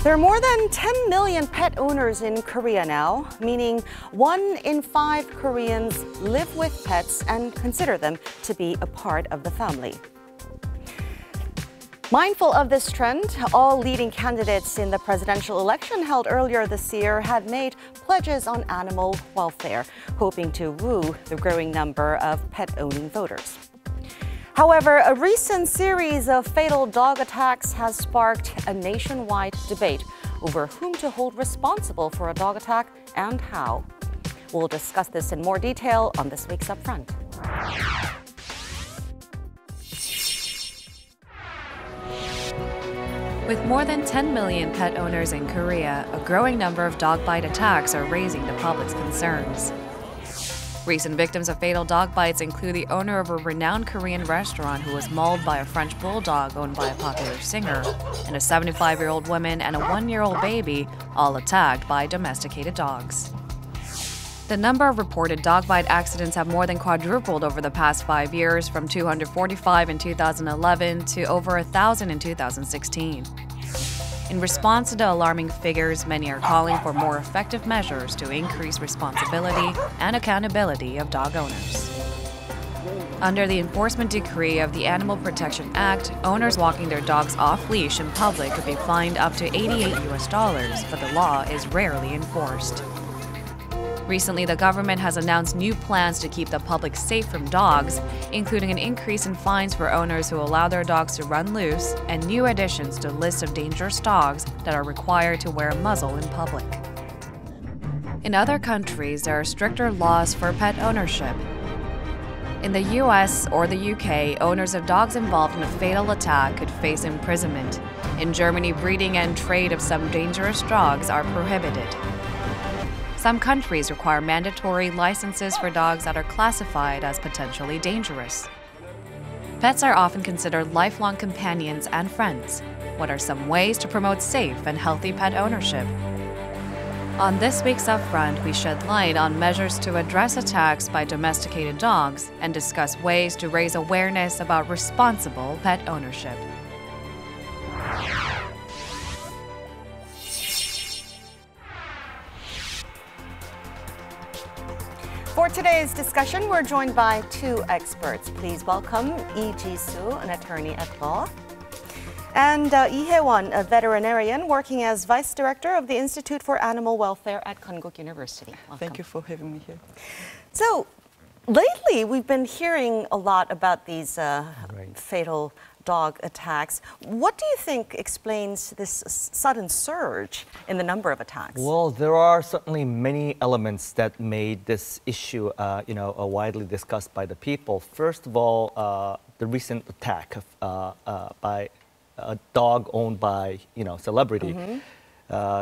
There are more than 10 million pet owners in Korea now, meaning 1 in 5 Koreans live with pets and consider them to be a part of the family. Mindful of this trend, all leading candidates in the presidential election held earlier this year had made pledges on animal welfare, hoping to woo the growing number of pet-owning voters. However, a recent series of fatal dog attacks has sparked a nationwide debate over whom to hold responsible for a dog attack and how. We'll discuss this in more detail on this week's Upfront. With more than 10 million pet owners in Korea, a growing number of dog bite attacks are raising the public's concerns. Recent victims of fatal dog bites include the owner of a renowned Korean restaurant who was mauled by a French bulldog owned by a popular singer, and a 75-year-old woman and a 1-year-old baby, all attacked by domesticated dogs. The number of reported dog bite accidents have more than quadrupled over the past 5 years, from 245 in 2011 to over 1,000 in 2016. In response to the alarming figures, many are calling for more effective measures to increase responsibility and accountability of dog owners. Under the enforcement decree of the Animal Protection Act, owners walking their dogs off-leash in public could be fined up to $88, but the law is rarely enforced. Recently, the government has announced new plans to keep the public safe from dogs, including an increase in fines for owners who allow their dogs to run loose and new additions to lists of dangerous dogs that are required to wear a muzzle in public. In other countries, there are stricter laws for pet ownership. In the US or the UK, owners of dogs involved in a fatal attack could face imprisonment. In Germany, breeding and trade of some dangerous dogs are prohibited. Some countries require mandatory licenses for dogs that are classified as potentially dangerous. Pets are often considered lifelong companions and friends. What are some ways to promote safe and healthy pet ownership? On this week's Upfront, we shed light on measures to address attacks by domesticated dogs and discuss ways to raise awareness about responsible pet ownership. For today's discussion, we're joined by 2 experts. Please welcome Lee Ji-soo, an attorney at law, and Lee Hye-won, a veterinarian working as Vice Director of the Institute for Animal Welfare at Konkuk University. Welcome. Thank you for having me here. So, lately we've been hearing a lot about these fatal dog attacks. What do you think explains this sudden surge in the number of attacks? Well, there are certainly many elements that made this issue, widely discussed by the people. First of all, the recent attack by a dog owned by, celebrity,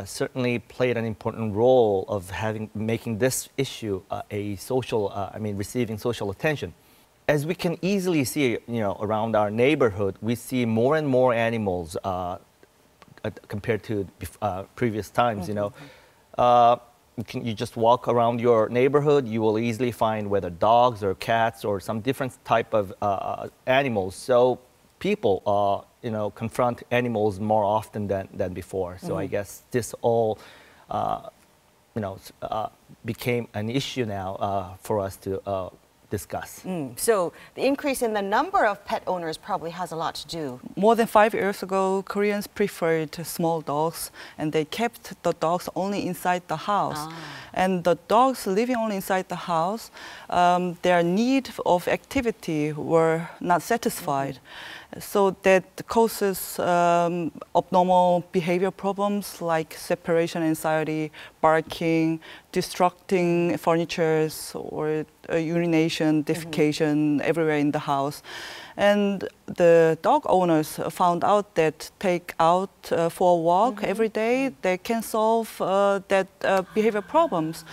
certainly played an important role of making this issue receiving social attention. As we can easily see, around our neighborhood, we see more and more animals compared to previous times. You just walk around your neighborhood, you will easily find whether dogs or cats or some different type of animals. So people, confront animals more often than before. So I guess this all, became an issue now for us to discuss. So the increase in the number of pet owners probably has a lot to do. More than 5 years ago, Koreans preferred small dogs, and they kept the dogs only inside the house. And the dogs living only inside the house, their need of activity were not satisfied. So that causes abnormal behavior problems like separation anxiety, barking, destructing furniture, or urination, defecation everywhere in the house. And the dog owners found out that take out for a walk every day, they can solve that behavior problems.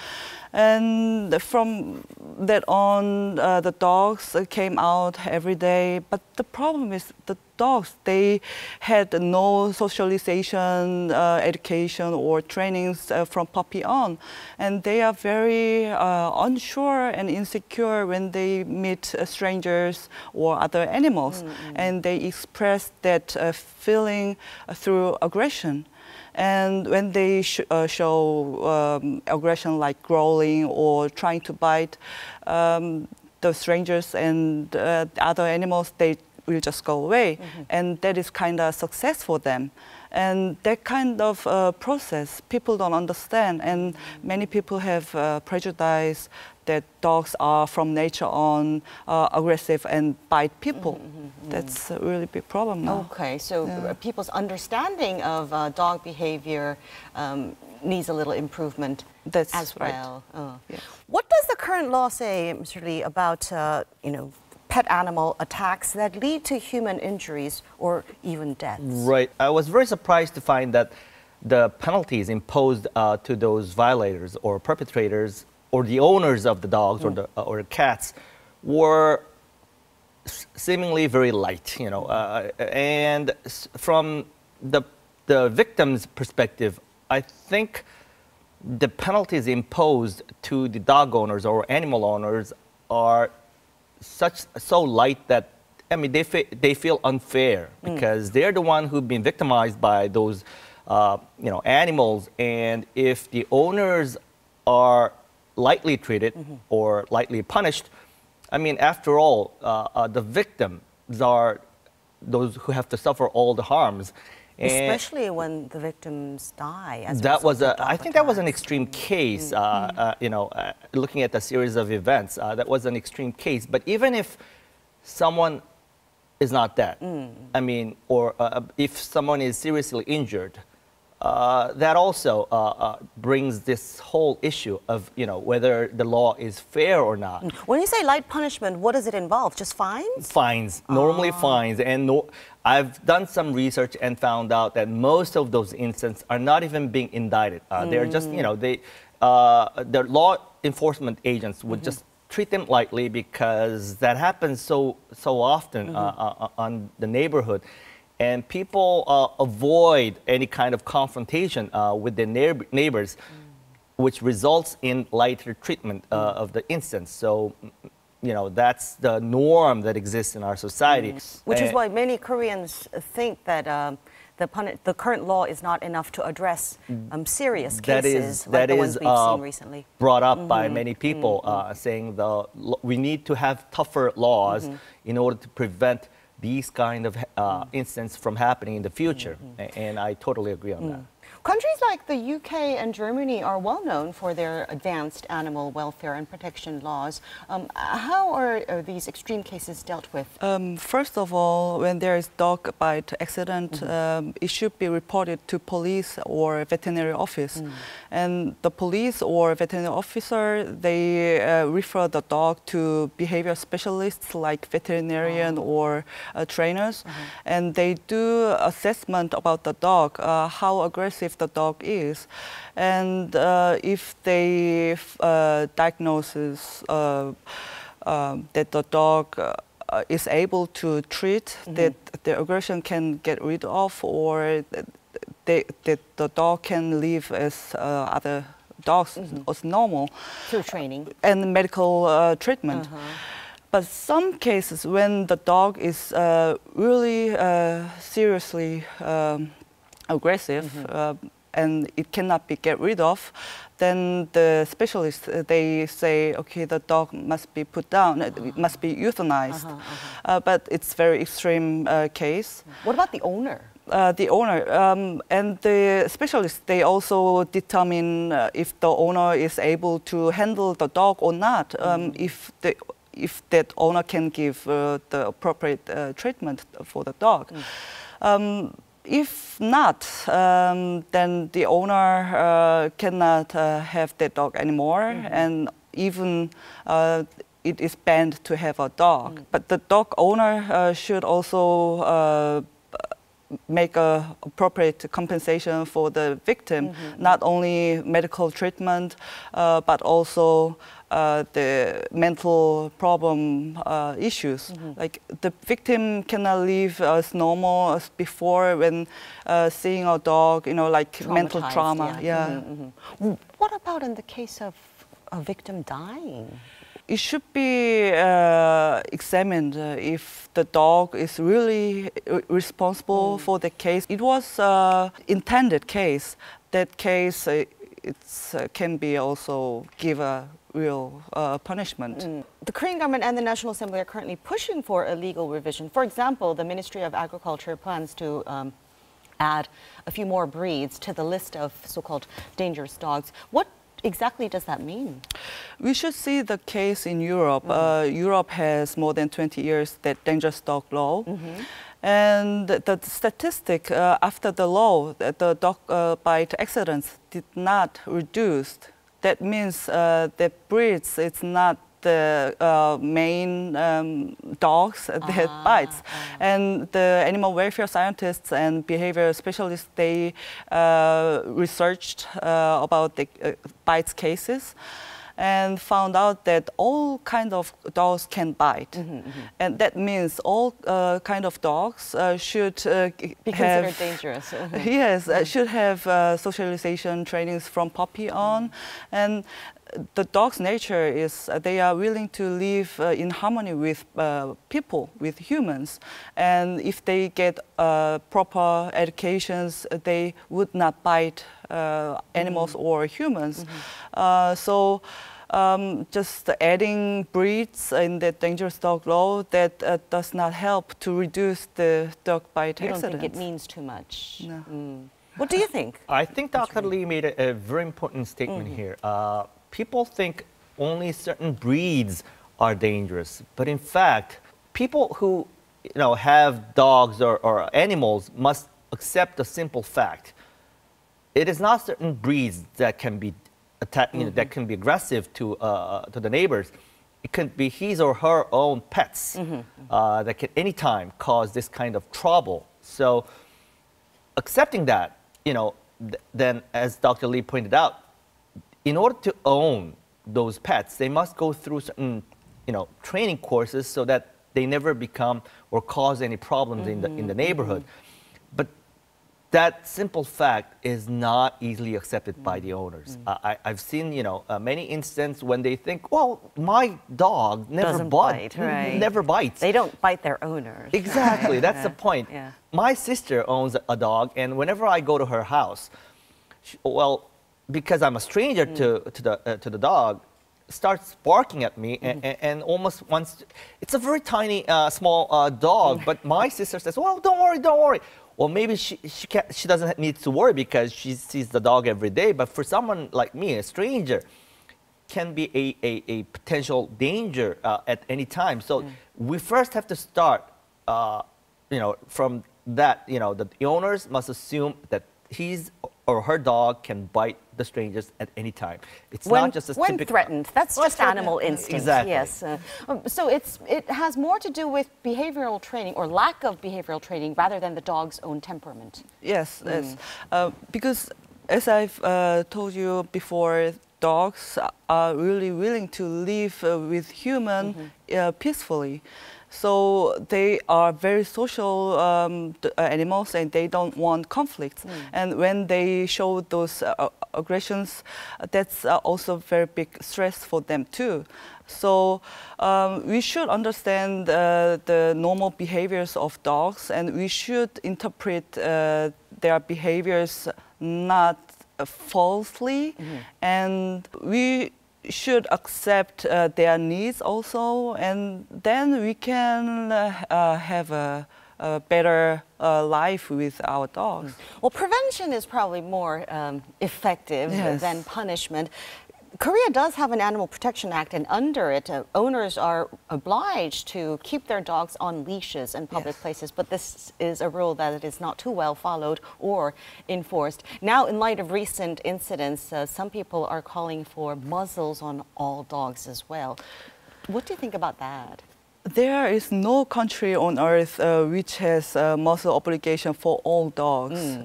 And from that on, the dogs came out every day. But the problem is the dogs, they had no socialization, education, or trainings from puppy on. And they are very unsure and insecure when they meet strangers or other animals. And they express that feeling through aggression. And when they show aggression like growling or trying to bite the strangers and other animals, they will just go away. And that is kind of success for them. And that kind of process, people don't understand. And many people have prejudice that dogs are from nature on aggressive and bite people. That's a really big problem now. Okay, so people's understanding of dog behavior needs a little improvement as well. Yeah. What does the current law say, Mr. Lee, about pet animal attacks that lead to human injuries or even deaths? Right. I was very surprised to find that the penalties imposed to those violators or perpetrators or the owners of the dogs or the cats were seemingly very light, and from the victim's perspective, I think the penalties imposed to the dog owners or animal owners are so light that they feel unfair because they're the one who've been victimized by those animals, and if the owners are lightly treated or lightly punished, I mean, after all, the victims are those who have to suffer all the harms. Especially when the victims die. I think that was an extreme case. Looking at the series of events, that was an extreme case. But even if someone is not dead, I mean, or if someone is seriously injured, that also brings this whole issue of whether the law is fair or not. When you say light punishment, what does it involve? Just fines? Fines, normally fines, and I've done some research and found out that most of those incidents are not even being indicted. They're just the law enforcement agents would just treat them lightly because that happens so often on the neighborhood. And people avoid any kind of confrontation with their neighbors, which results in lighter treatment of the incidents. So, that's the norm that exists in our society. Which is why many Koreans think that the current law is not enough to address serious cases like the ones we've seen recently. Brought up by many people, saying we need to have tougher laws in order to prevent these kind of incidents from happening in the future. And I totally agree on that. Countries like the UK and Germany are well known for their advanced animal welfare and protection laws. How are these extreme cases dealt with? First of all, when there is dog bite accident, it should be reported to police or veterinary office. And the police or veterinary officer, they refer the dog to behavior specialists like veterinarian or trainers. And they do assessment about the dog, how aggressive the dog is, and if they diagnose that the dog is able to treat, that the aggression can get rid of, or that the dog can live as other dogs as normal through training and medical treatment. But some cases when the dog is really seriously aggressive and it cannot be get rid of, then the specialists, they say, okay, the dog must be put down, it must be euthanized. But it's very extreme case. What about the owner? The owner and the specialists, they also determine if the owner is able to handle the dog or not, if that owner can give the appropriate treatment for the dog. If not, then the owner cannot have that dog anymore, and even it is banned to have a dog. But the dog owner should also make a appropriate compensation for the victim, not only medical treatment, but also the mental problem issues. Like the victim cannot live as normal as before when seeing a dog, like mental trauma. What about in the case of a victim dying? it should be examined if the dog is really responsible for the case. It was intended case. That case can be also give a real punishment. The Korean government and the National Assembly are currently pushing for a legal revision. For example, the Ministry of Agriculture plans to add a few more breeds to the list of so-called dangerous dogs. What exactly does that mean? We should see the case in Europe. Europe has more than 20 years that dangerous dog law. And the statistic after the law, the dog bite accidents did not reduce. That means that breeds, it's not the main dogs that bites. And the animal welfare scientists and behavior specialists, they researched about the bites cases and found out that all kind of dogs can bite. And that means all kind of dogs should be considered dangerous. Yes, should have socialization trainings from puppy on. And the dog's nature is they are willing to live in harmony with people, with humans. And if they get proper educations, they would not bite animals or humans. So just adding breeds in the dangerous dog law, that does not help to reduce the dog bite accidents. You don't think it means too much? No. What do you think? I think Dr. Lee made a very important statement here. People think only certain breeds are dangerous, but in fact, people who have dogs or animals must accept the simple fact. It is not certain breeds that can be that can be aggressive to the neighbors. It can be his or her own pets that can anytime cause this kind of trouble. So accepting that, then as Dr. Lee pointed out, in order to own those pets, they must go through certain, training courses so that they never become or cause any problems in the neighborhood. But that simple fact is not easily accepted by the owners. I've seen, many instances when they think, well, my dog never never bites. They don't bite their owners. Exactly, that's the point. Yeah. My sister owns a dog, and whenever I go to her house, because I'm a stranger to the dog, starts barking at me and almost wants. It's a very tiny, small dog, but my sister says, "Well, don't worry, don't worry." Well, maybe she doesn't need to worry because she sees the dog every day. But for someone like me, a stranger, can be a potential danger at any time. So we first have to start, from that. The owners must assume that his or her dog can bite the strangers at any time. It's not just a when threatened. That's just animal instinct. Exactly. Yes. So it has more to do with behavioral training or lack of behavioral training rather than the dog's own temperament. Yes, yes. Because as I've told you before, dogs are really willing to live with humans peacefully. So they are very social animals, and they don't want conflicts. And when they show those aggressions, that's also very big stress for them too. So we should understand the normal behaviors of dogs, and we should interpret their behaviors not falsely, and we should accept their needs also, and then we can have a better life with our dogs. Well, prevention is probably more effective than punishment. Korea does have an Animal Protection Act, and under it, owners are obliged to keep their dogs on leashes in public places, but this is a rule that is not too well followed or enforced. Now, in light of recent incidents, some people are calling for muzzles on all dogs as well. What do you think about that? There is no country on earth which has a muzzle obligation for all dogs.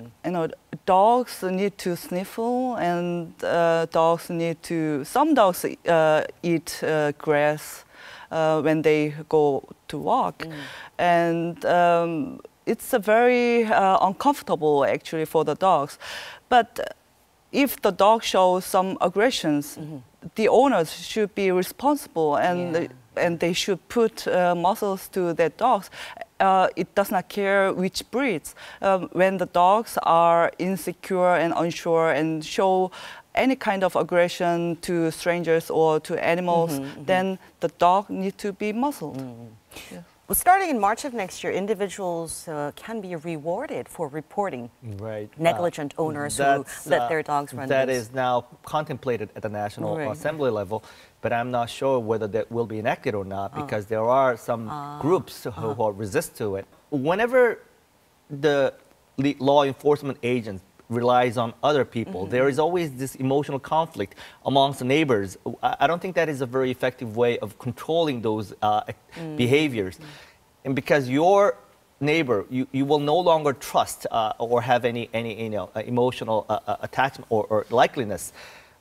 Dogs need to sniffle, and some dogs eat grass when they go to walk. And it's a very uncomfortable actually for the dogs. But if the dog shows some aggressions, the owners should be responsible and they should put muzzles to their dogs. It does not care which breeds. When the dogs are insecure and unsure and show any kind of aggression to strangers or to animals, then the dog needs to be muzzled. Yeah. Well, starting in March of next year, individuals can be rewarded for reporting negligent owners who let their dogs run loose. That is now contemplated at the National Assembly level, but I'm not sure whether that will be enacted or not because there are some groups who resist to it. Whenever the law enforcement agents relies on other people, there is always this emotional conflict amongst the neighbors. I don't think that is a very effective way of controlling those behaviors. And because your neighbor, you will no longer trust or have any emotional attachment or likeliness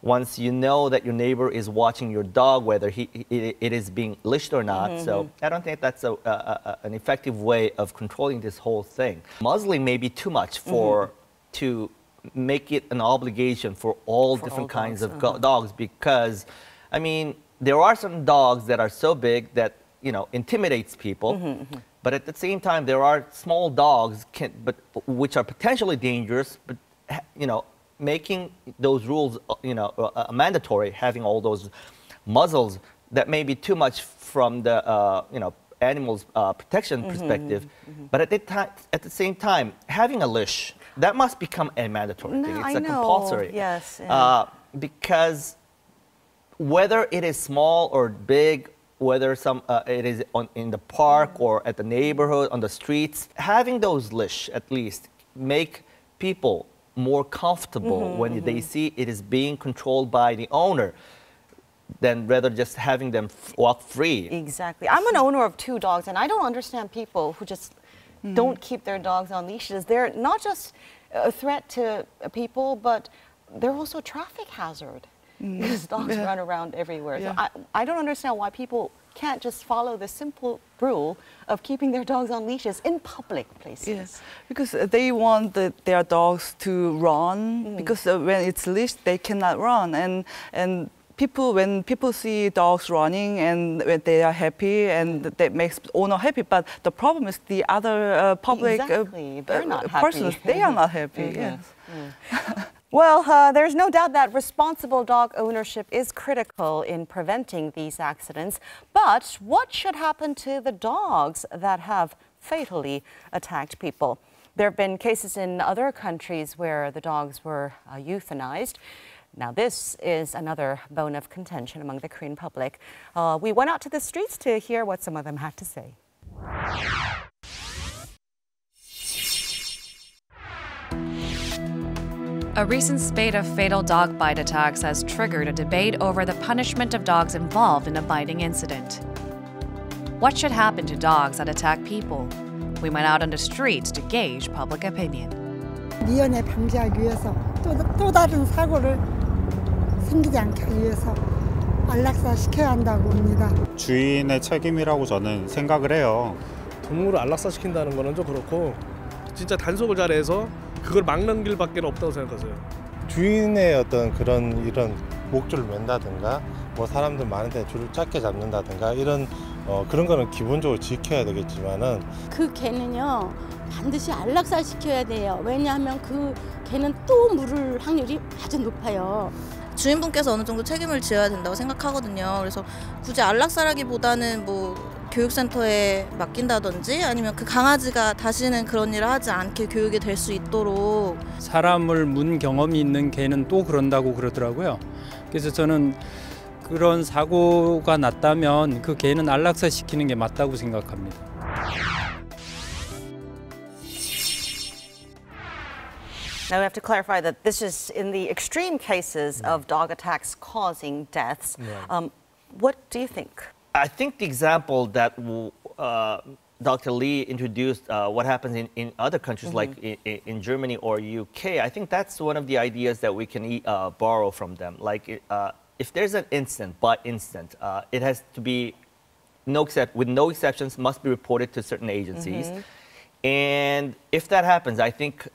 once you know that your neighbor is watching your dog, whether it is being leashed or not. So I don't think that's an effective way of controlling this whole thing. Muzzling may be too much to make it an obligation for all different kinds of dogs, because, I mean, there are some dogs that are so big that, intimidates people, but at the same time, there are small dogs which are potentially dangerous, but, making those rules, mandatory, having all those muzzles, that may be too much from the, animals' protection perspective, but at the same time, having a leash, that must become a mandatory thing. It's compulsory. Yes. Because whether it is small or big, whether it is in the park or at the neighborhood, on the streets, having those leash at least make people more comfortable when they see it is being controlled by the owner, than rather just having them walk free. Exactly. I'm an owner of 2 dogs, and I don't understand people who just don't keep their dogs on leashes. They're not just a threat to people, but they're also a traffic hazard because dogs run around everywhere. So I don't understand why people can't just follow the simple rule of keeping their dogs on leashes in public places. Yes, because they want their dogs to run, because when it's leashed, they cannot run. And when people see dogs running and when they are happy, and that makes owner happy, but the problem is the other public they're not persons, happy. they are not happy. Yes. Well, there's no doubt that responsible dog ownership is critical in preventing these accidents. But what should happen to the dogs that have fatally attacked people? There have been cases in other countries where the dogs were euthanized. Now, this is another bone of contention among the Korean public. We went out to the streets to hear what some of them had to say. A recent spate of fatal dog bite attacks has triggered a debate over the punishment of dogs involved in a biting incident. What should happen to dogs that attack people? We went out on the streets to gauge public opinion. 미연에 방지하기 위해서 또 다른 사고를 생기지 않게 하기 위해서 안락사 시켜야 한다고 봅니다. 주인의 책임이라고 저는 생각을 해요. 동물을 안락사시킨다는 거는 좀 그렇고 진짜 단속을 잘해서 그걸 막는 길밖에 없다고 생각하세요. 주인의 어떤 이런 목줄을 맨다든가 뭐 사람들 많은데 줄을 짧게 잡는다든가 이런 그런 거는 기본적으로 지켜야 되겠지만은 그 개는요 반드시 안락사 시켜야 돼요. 왜냐하면 그 개는 또 물을 확률이 아주 높아요. 주인분께서 어느 정도 책임을 지어야 된다고 생각하거든요. 그래서 굳이 안락사라기보다는 뭐 교육센터에 맡긴다든지 아니면 그 강아지가 다시는 그런 일을 하지 않게 교육이 될 수 있도록. 사람을 문 경험이 있는 개는 또 그런다고 그러더라고요. 그래서 저는 그런 사고가 났다면 그 개는 안락사 시키는 게 맞다고 생각합니다. Now we have to clarify that this is in the extreme cases of dog attacks causing deaths. What do you think? I think the example that Dr. Lee introduced, what happens in other countries like in Germany or UK, I think that's one of the ideas that we can borrow from them. Like if there's an incident, it has to be with no exceptions, must be reported to certain agencies. And if that happens, I think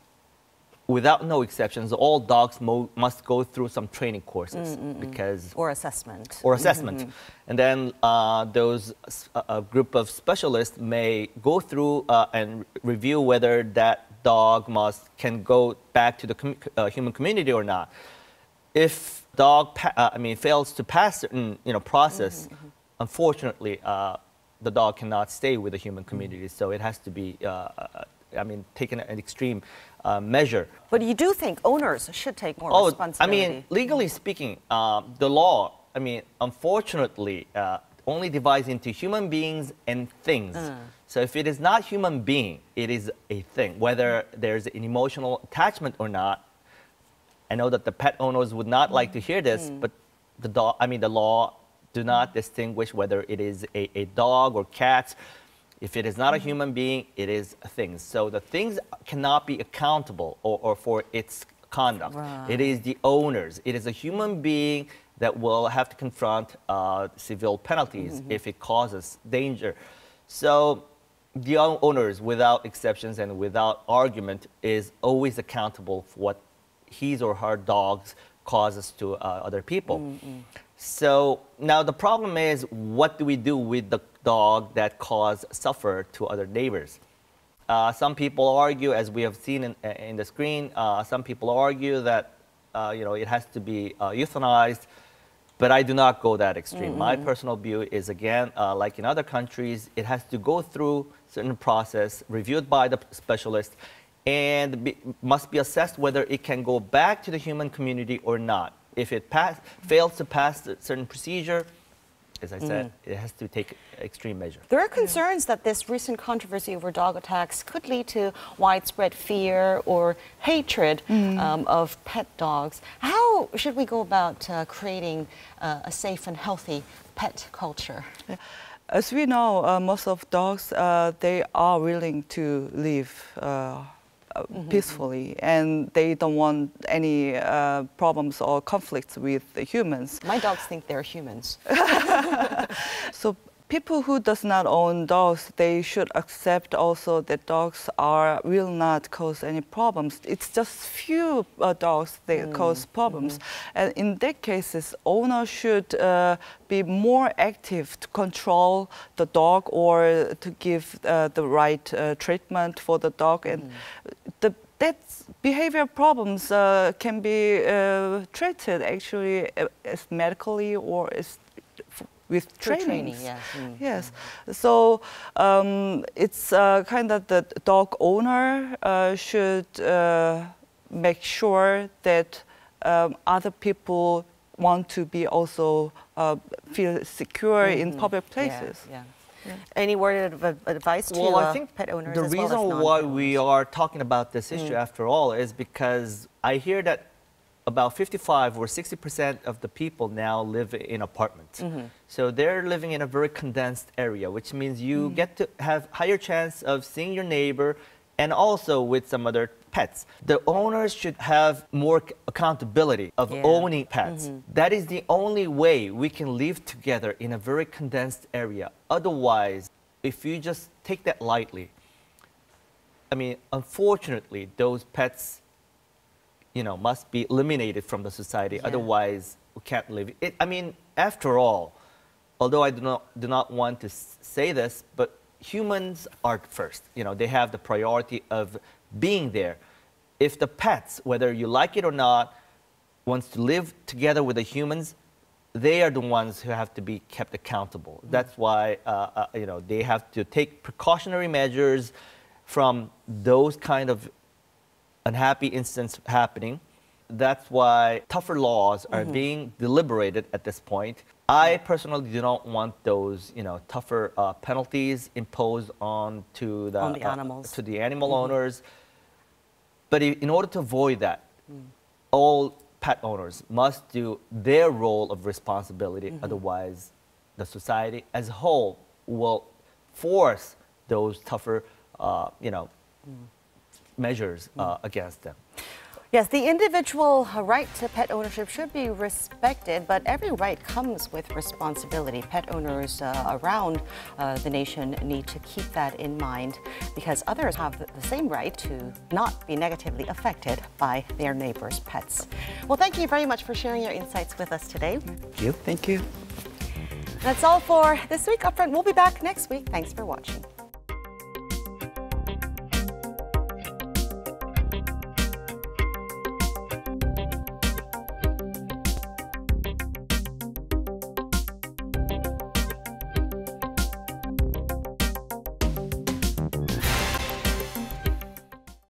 without no exceptions, all dogs must go through some training courses because or assessment. And then those group of specialists may go through and review whether that dog can go back to the human community or not. If dog fails to pass certain process, unfortunately, the dog cannot stay with the human community. So it has to be taken an extreme measure. But you do think owners should take more responsibility? Legally speaking, the law, unfortunately, only divides into human beings and things. So if it is not human being, it is a thing, whether there's an emotional attachment or not. I know that the pet owners would not like to hear this, but the law do not distinguish whether it is a dog or cat. If it is not a human being, it is things. So the things cannot be accountable or for its conduct. Right. It is the owners. It is a human being that will have to confront civil penalties if it causes danger. So the owners, without exceptions and without argument, is always accountable for what his or her dogs causes to other people. So now the problem is, what do we do with the dog that cause suffer to other neighbors? Some people argue, as we have seen in the screen, some people argue that it has to be euthanized, but I do not go that extreme. My personal view is, again, like in other countries, it has to go through certain process reviewed by the specialist, and must be assessed whether it can go back to the human community or not. If it fails to pass a certain procedure, as I said, it has to take extreme measure. There are concerns that this recent controversy over dog attacks could lead to widespread fear or hatred of pet dogs. How should we go about creating a safe and healthy pet culture? As we know, most of dogs, they are willing to live peacefully, and they don't want any problems or conflicts with the humans. My dogs think they're humans. So people who does not own dogs, they should accept also that dogs will not cause any problems. It's just few dogs that cause problems. And in that cases, owners should be more active to control the dog or to give the right treatment for the dog. And that behavior problems can be treated actually as medically or as with training. Yes. Yes. So it's kind of the dog owner should make sure that other people want to be also feel secure in public places. Yeah. Any word of advice to I think pet owners? The reason why we are talking about this issue, after all, is because I hear that about 55 or 60% of the people now live in apartments. So they're living in a very condensed area, which means you get to have higher chance of seeing your neighbor and also with some other pets. The owners should have more accountability of owning pets. That is the only way we can live together in a very condensed area. Otherwise, if you just take that lightly, unfortunately, those pets must be eliminated from the society. Otherwise, we can't live. After all, although I do not want to say this, but humans are first. They have the priority of being there. If the pets, whether you like it or not, wants to live together with the humans, they are the ones who have to be kept accountable. That's why they have to take precautionary measures from those kind of unhappy incidents happening. That's why tougher laws are being deliberated at this point. I personally do not want those, tougher penalties imposed on the animals, to the animal owners. But in order to avoid that, all pet owners must do their role of responsibility. Otherwise, the society as a whole will force those tougher, measures against them. Yes, the individual right to pet ownership should be respected, but every right comes with responsibility. Pet owners around the nation need to keep that in mind because others have the same right to not be negatively affected by their neighbors' pets. Well, thank you very much for sharing your insights with us today. Thank you. Thank you. That's all for this week. Upfront, we'll be back next week. Thanks for watching.